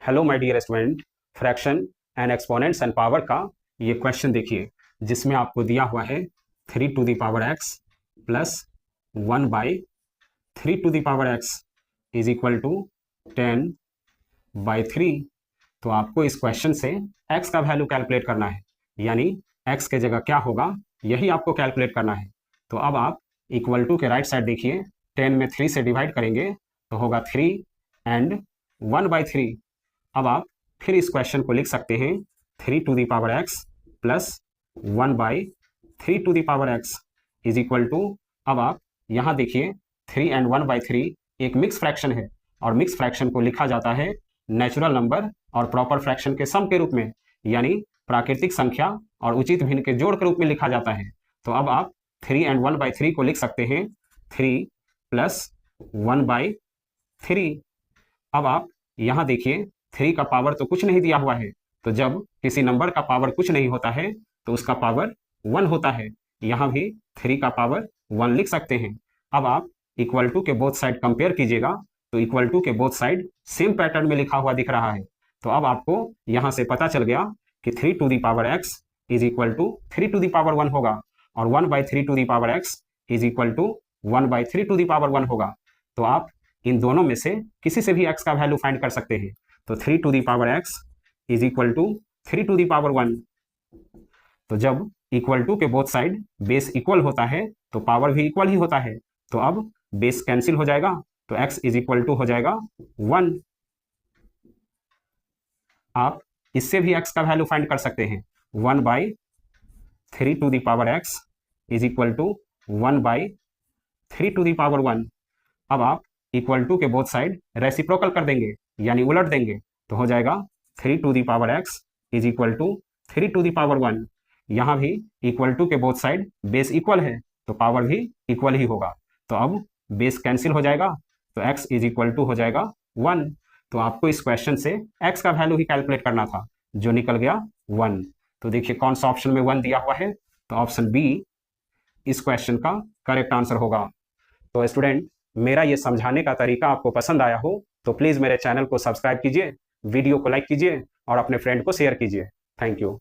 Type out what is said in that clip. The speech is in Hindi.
Hello my dear student, fraction and exponents and power का ये क्वेश्चन देखिए, जिसमें आपको दिया हुआ है 3 to the power x plus 1 by 3 to the power x is equal to 10 by 3। तो आपको इस क्वेश्चन से x का वैल्यू कैलकुलेट करना है, यानी x के जगह क्या होगा यही आपको कैलकुलेट करना है। तो अब आप इक्वल टू के राइट साइड देखिए, 10 में 3 से डिवाइड करेंगे तो होगा 3 एंड 1 बाई 3। अब आप फिर इस क्वेश्चन को लिख सकते हैं 3 to the power x plus 1 by 3 to the power x is equal to, अब आप यहाँ देखिए 3 एंड 1 बाई 3 एक मिक्स फ्रैक्शन है, और मिक्स फ्रैक्शन को लिखा जाता है नेचुरल नंबर और प्रॉपर फ्रैक्शन के सम के रूप में, यानी प्राकृतिक संख्या और उचित भिन्न के जोड़ के रूप में लिखा जाता है। तो अब आप 3 एंड 1 बाई 3 को लिख सकते हैं 3 प्लस 1 बाई 3। अब आप यहाँ देखिए 3 का पावर तो कुछ नहीं दिया हुआ है, तो जब किसी नंबर का पावर कुछ नहीं होता है तो उसका पावर 1 होता है। यहाँ भी 3 का पावर 1 लिख सकते हैं। अब आप इक्वल टू के बोथ साइड कंपेयर कीजिएगा तो इक्वल टू के बोथ साइड सेम पैटर्न में लिखा हुआ दिख रहा है। तो अब आपको यहाँ से पता चल गया कि 3 to the power x is equal to 3 to the power 1 होगा, और 1 by 3 to the power x is equal to 1 by 3 to the power 1 होगा। तो आप इन दोनों में से किसी से भी x का वैल्यू फाइंड कर सकते हैं। तो 3 to the power x is equal to 3 to the power 1। तो जब इक्वल टू के बोथ साइड बेस इक्वल होता है तो पावर भी इक्वल ही होता है। तो अब बेस कैंसिल हो जाएगा तो x इज इक्वल टू हो जाएगा 1। आप इससे भी x का वैल्यू फाइंड कर सकते हैं। 1 by 3 to the power x is equal to 1 by 3 to the power 1। अब आप इक्वल टू के बोथ साइड रेसिप्रोकल कर देंगे, यानी उलट देंगे, तो हो जाएगा 3 to the power x is equal to 3 to the power 1। यहाँ भी इक्वल टू के बोथ साइड बेस इक्वल है तो पावर भी इक्वल ही होगा। तो अब बेस कैंसिल हो जाएगा तो x इज इक्वल टू हो जाएगा 1। तो आपको इस क्वेश्चन से x का वैल्यू ही कैलकुलेट करना था, जो निकल गया 1। तो देखिए कौन सा ऑप्शन में 1 दिया हुआ है, तो ऑप्शन बी इस क्वेश्चन का करेक्ट आंसर होगा। तो स्टूडेंट, मेरा ये समझाने का तरीका आपको पसंद आया हो तो प्लीज़ मेरे चैनल को सब्सक्राइब कीजिए, वीडियो को लाइक कीजिए और अपने फ्रेंड को शेयर कीजिए। Thank you.